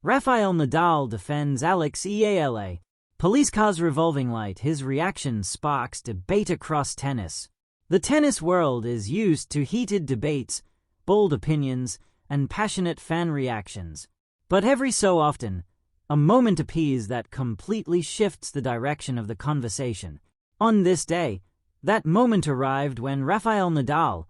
Rafael Nadal defends Eala. Police car's revolving light. His reaction sparks debate across tennis. The tennis world is used to heated debates, bold opinions, and passionate fan reactions. But every so often, a moment appears that completely shifts the direction of the conversation. On this day, that moment arrived when Rafael Nadal,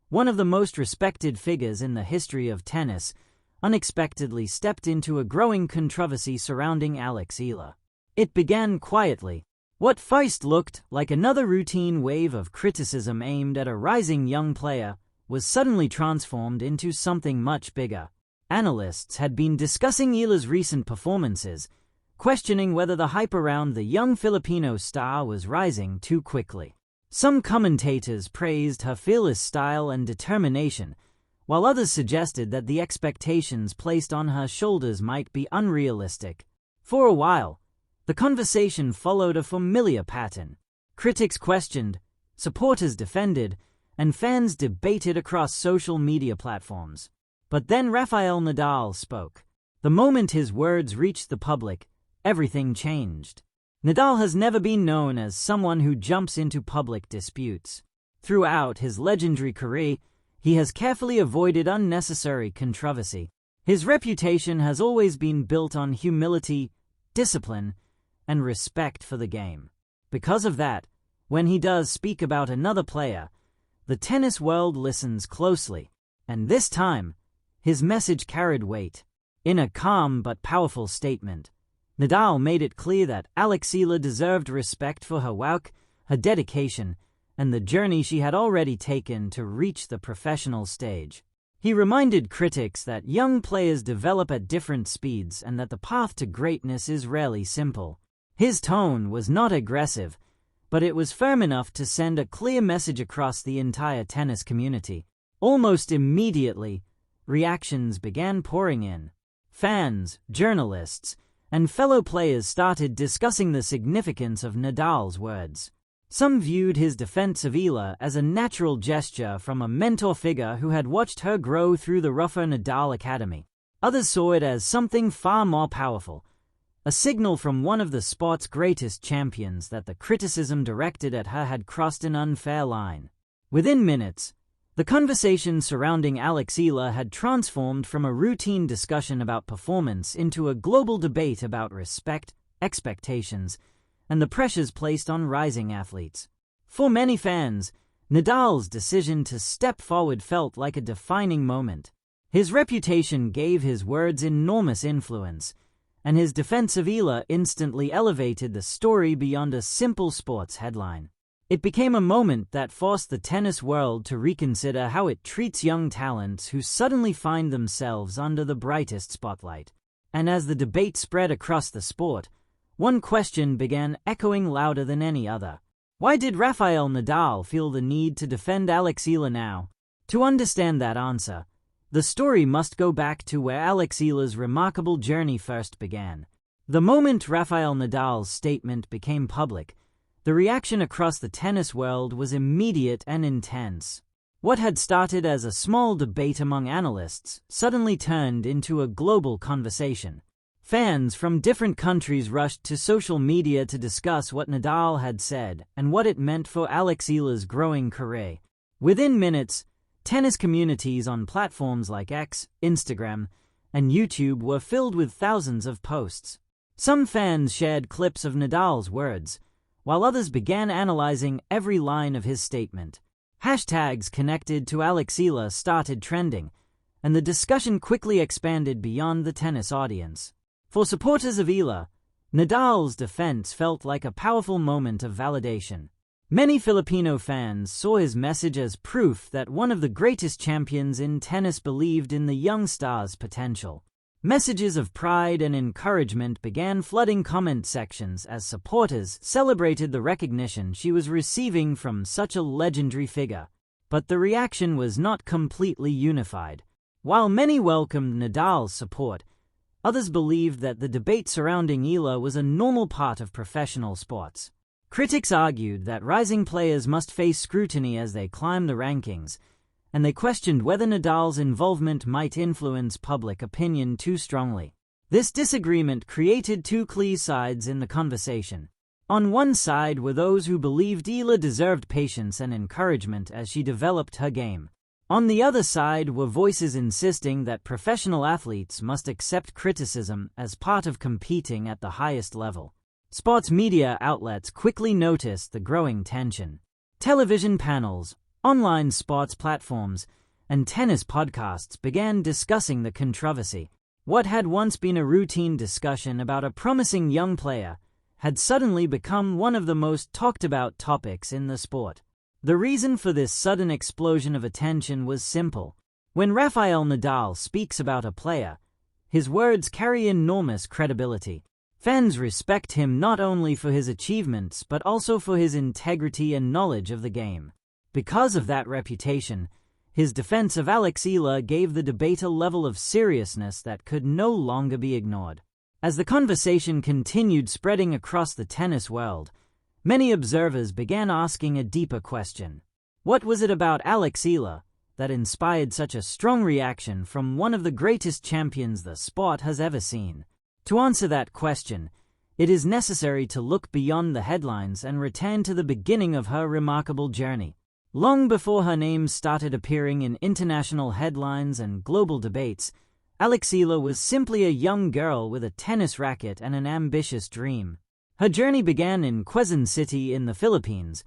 one of the most respected figures in the history of tennis, unexpectedly stepped into a growing controversy surrounding Eala. It began quietly. What first looked like another routine wave of criticism aimed at a rising young player was suddenly transformed into something much bigger. Analysts had been discussing Eala's recent performances, questioning whether the hype around the young Filipino star was rising too quickly. Some commentators praised her fearless style and determination, while others suggested that the expectations placed on her shoulders might be unrealistic. For a while, the conversation followed a familiar pattern. Critics questioned, supporters defended, and fans debated across social media platforms. But then Rafael Nadal spoke. The moment his words reached the public, everything changed. Nadal has never been known as someone who jumps into public disputes. Throughout his legendary career, he has carefully avoided unnecessary controversy. His reputation has always been built on humility, discipline, and respect for the game. Because of that, when he does speak about another player, the tennis world listens closely, and this time, his message carried weight. In a calm but powerful statement, Nadal made it clear that Eala deserved respect for her work, her dedication, and the journey she had already taken to reach the professional stage. He reminded critics that young players develop at different speeds and that the path to greatness is rarely simple. His tone was not aggressive, but it was firm enough to send a clear message across the entire tennis community. Almost immediately, reactions began pouring in. Fans, journalists, and fellow players started discussing the significance of Nadal's words. Some viewed his defense of Eala as a natural gesture from a mentor figure who had watched her grow through the RAFAEL Nadal Academy. Others saw it as something far more powerful, a signal from one of the sport's greatest champions that the criticism directed at her had crossed an unfair line. Within minutes, the conversation surrounding Eala had transformed from a routine discussion about performance into a global debate about respect, expectations, and the pressures placed on rising athletes. For many fans, Nadal's decision to step forward felt like a defining moment. His reputation gave his words enormous influence, and his defense of Eala instantly elevated the story beyond a simple sports headline. It became a moment that forced the tennis world to reconsider how it treats young talents who suddenly find themselves under the brightest spotlight. And as the debate spread across the sport, one question began echoing louder than any other. Why did Rafael Nadal feel the need to defend Eala now? To understand that answer, the story must go back to where Eala's remarkable journey first began. The moment Rafael Nadal's statement became public, the reaction across the tennis world was immediate and intense. What had started as a small debate among analysts suddenly turned into a global conversation. Fans from different countries rushed to social media to discuss what Nadal had said and what it meant for Eala's growing career. Within minutes, tennis communities on platforms like X, Instagram, and YouTube were filled with thousands of posts. Some fans shared clips of Nadal's words, while others began analyzing every line of his statement. Hashtags connected to Eala started trending, and the discussion quickly expanded beyond the tennis audience. For supporters of Eala, Nadal's defense felt like a powerful moment of validation. Many Filipino fans saw his message as proof that one of the greatest champions in tennis believed in the young star's potential. Messages of pride and encouragement began flooding comment sections as supporters celebrated the recognition she was receiving from such a legendary figure. But the reaction was not completely unified. While many welcomed Nadal's support, others believed that the debate surrounding Eala was a normal part of professional sports. Critics argued that rising players must face scrutiny as they climb the rankings, and they questioned whether Nadal's involvement might influence public opinion too strongly. This disagreement created two clear sides in the conversation. On one side were those who believed Eala deserved patience and encouragement as she developed her game. On the other side were voices insisting that professional athletes must accept criticism as part of competing at the highest level. Sports media outlets quickly noticed the growing tension. Television panels, online sports platforms, and tennis podcasts began discussing the controversy. What had once been a routine discussion about a promising young player had suddenly become one of the most talked about topics in the sport. The reason for this sudden explosion of attention was simple. When Rafael Nadal speaks about a player, his words carry enormous credibility. Fans respect him not only for his achievements but also for his integrity and knowledge of the game. Because of that reputation, his defense of Eala gave the debate a level of seriousness that could no longer be ignored. As the conversation continued spreading across the tennis world, many observers began asking a deeper question. What was it about Eala that inspired such a strong reaction from one of the greatest champions the sport has ever seen? To answer that question, it is necessary to look beyond the headlines and return to the beginning of her remarkable journey. Long before her name started appearing in international headlines and global debates, Eala was simply a young girl with a tennis racket and an ambitious dream. Her journey began in Quezon City in the Philippines,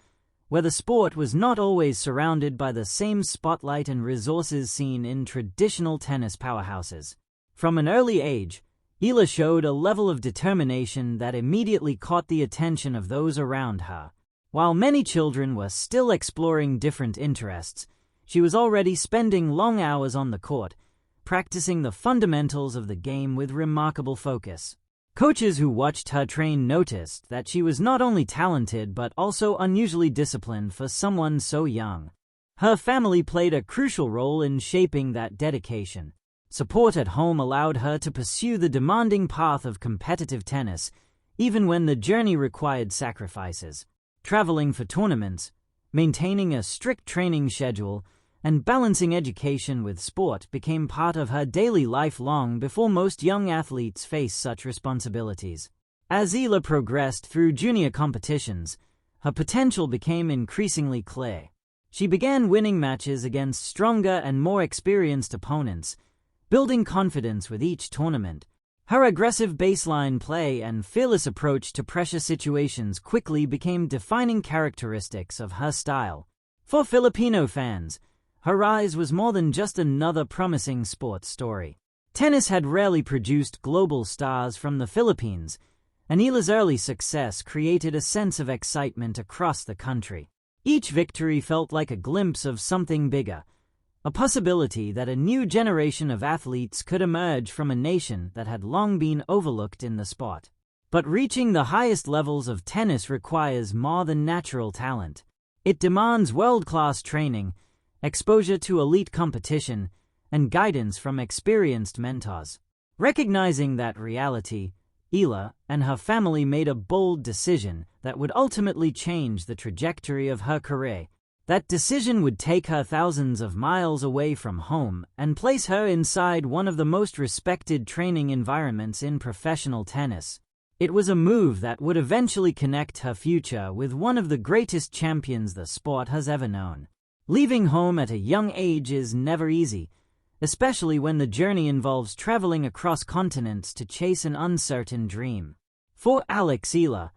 where the sport was not always surrounded by the same spotlight and resources seen in traditional tennis powerhouses. From an early age, Eala showed a level of determination that immediately caught the attention of those around her. While many children were still exploring different interests, she was already spending long hours on the court, practicing the fundamentals of the game with remarkable focus. Coaches who watched her train noticed that she was not only talented but also unusually disciplined for someone so young. Her family played a crucial role in shaping that dedication. Support at home allowed her to pursue the demanding path of competitive tennis, even when the journey required sacrifices. Traveling for tournaments, maintaining a strict training schedule, and balancing education with sport became part of her daily life long before most young athletes face such responsibilities. As Eala progressed through junior competitions, her potential became increasingly clear. She began winning matches against stronger and more experienced opponents, building confidence with each tournament. Her aggressive baseline play and fearless approach to pressure situations quickly became defining characteristics of her style. For Filipino fans, her rise was more than just another promising sports story. Tennis had rarely produced global stars from the Philippines, and Eala's early success created a sense of excitement across the country. Each victory felt like a glimpse of something bigger, a possibility that a new generation of athletes could emerge from a nation that had long been overlooked in the sport. But reaching the highest levels of tennis requires more than natural talent. It demands world-class training, exposure to elite competition, and guidance from experienced mentors. Recognizing that reality, Eala and her family made a bold decision that would ultimately change the trajectory of her career. That decision would take her thousands of miles away from home and place her inside one of the most respected training environments in professional tennis. It was a move that would eventually connect her future with one of the greatest champions the sport has ever known. Leaving home at a young age is never easy, especially when the journey involves traveling across continents to chase an uncertain dream. For Eala,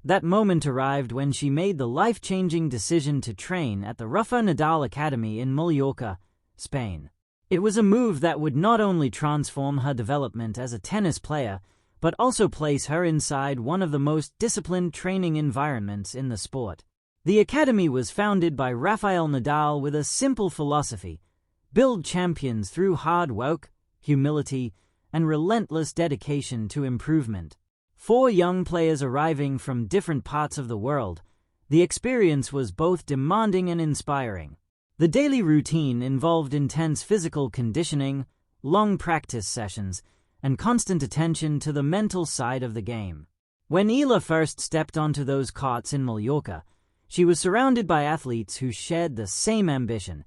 that moment arrived when she made the life-changing decision to train at the RAFAEL Nadal Academy in Mallorca, Spain. It was a move that would not only transform her development as a tennis player, but also place her inside one of the most disciplined training environments in the sport. The academy was founded by Rafael Nadal with a simple philosophy: build champions through hard work, humility, and relentless dedication to improvement. 4 young players arriving from different parts of the world, the experience was both demanding and inspiring. The daily routine involved intense physical conditioning, long practice sessions, and constant attention to the mental side of the game. When Eala first stepped onto those courts in Mallorca, she was surrounded by athletes who shared the same ambition: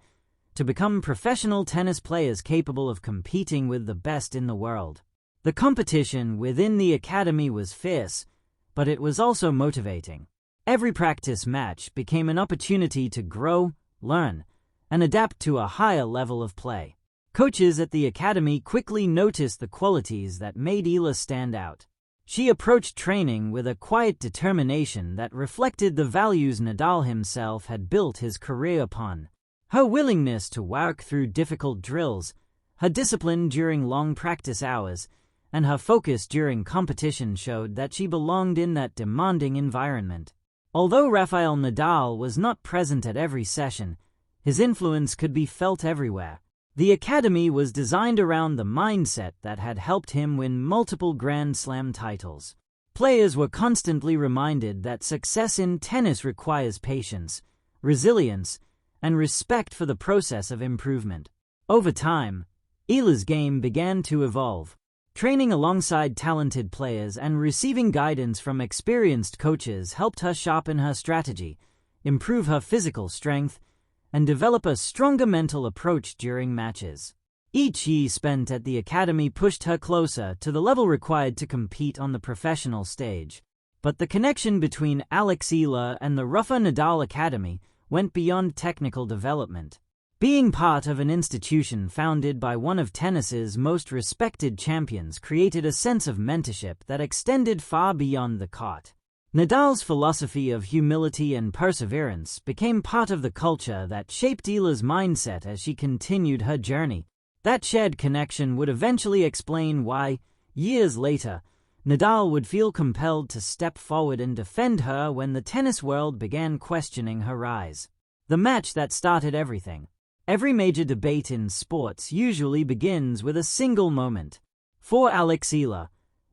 to become professional tennis players capable of competing with the best in the world. The competition within the academy was fierce, but it was also motivating. Every practice match became an opportunity to grow, learn, and adapt to a higher level of play. Coaches at the academy quickly noticed the qualities that made Eala stand out. She approached training with a quiet determination that reflected the values Nadal himself had built his career upon. Her willingness to work through difficult drills, her discipline during long practice hours, and her focus during competition showed that she belonged in that demanding environment. Although Rafael Nadal was not present at every session, his influence could be felt everywhere. The academy was designed around the mindset that had helped him win multiple Grand Slam titles. Players were constantly reminded that success in tennis requires patience, resilience, and respect for the process of improvement. Over time, Eala's game began to evolve. Training alongside talented players and receiving guidance from experienced coaches helped her sharpen her strategy, improve her physical strength, and develop a stronger mental approach during matches. Each year spent at the academy pushed her closer to the level required to compete on the professional stage. But the connection between Eala and the RAFAEL Nadal Academy went beyond technical development. Being part of an institution founded by one of tennis's most respected champions created a sense of mentorship that extended far beyond the court. Nadal's philosophy of humility and perseverance became part of the culture that shaped Eala's mindset as she continued her journey. That shared connection would eventually explain why, years later, Nadal would feel compelled to step forward and defend her when the tennis world began questioning her rise. The match that started everything. Every major debate in sports usually begins with a single moment. For Eala,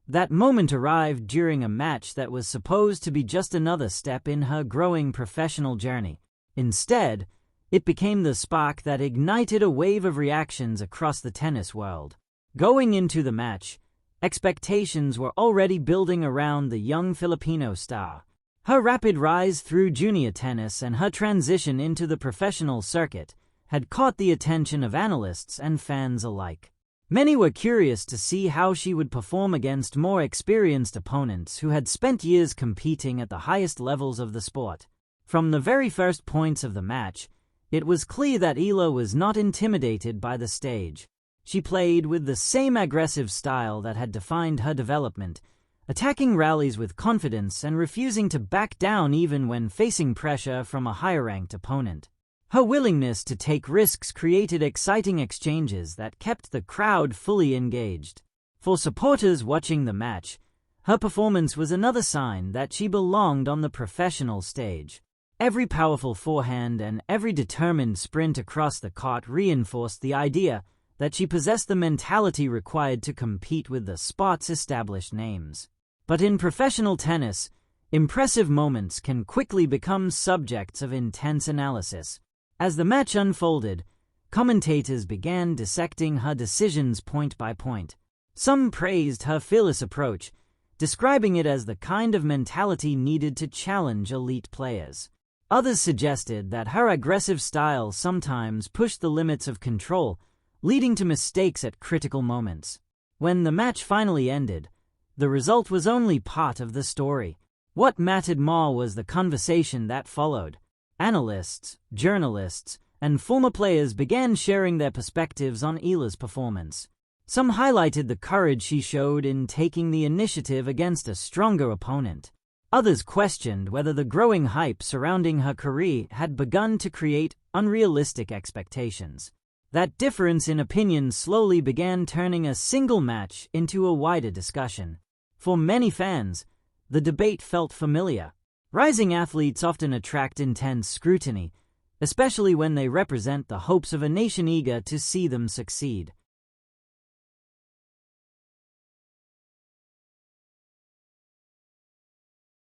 that moment arrived during a match that was supposed to be just another step in her growing professional journey. Instead, it became the spark that ignited a wave of reactions across the tennis world. Going into the match, expectations were already building around the young Filipino star. Her rapid rise through junior tennis and her transition into the professional circuit had caught the attention of analysts and fans alike. Many were curious to see how she would perform against more experienced opponents who had spent years competing at the highest levels of the sport. From the very first points of the match, it was clear that Eala was not intimidated by the stage. She played with the same aggressive style that had defined her development, attacking rallies with confidence and refusing to back down even when facing pressure from a higher-ranked opponent. Her willingness to take risks created exciting exchanges that kept the crowd fully engaged. For supporters watching the match, her performance was another sign that she belonged on the professional stage. Every powerful forehand and every determined sprint across the court reinforced the idea that she possessed the mentality required to compete with the sport's established names. But in professional tennis, impressive moments can quickly become subjects of intense analysis. As the match unfolded, commentators began dissecting her decisions point by point. Some praised her fearless approach, describing it as the kind of mentality needed to challenge elite players. Others suggested that her aggressive style sometimes pushed the limits of control, leading to mistakes at critical moments. When the match finally ended, the result was only part of the story. What mattered more was the conversation that followed. Analysts, journalists, and former players began sharing their perspectives on Eala's performance. Some highlighted the courage she showed in taking the initiative against a stronger opponent. Others questioned whether the growing hype surrounding her career had begun to create unrealistic expectations. That difference in opinion slowly began turning a single match into a wider discussion. For many fans, the debate felt familiar. Rising athletes often attract intense scrutiny, especially when they represent the hopes of a nation eager to see them succeed.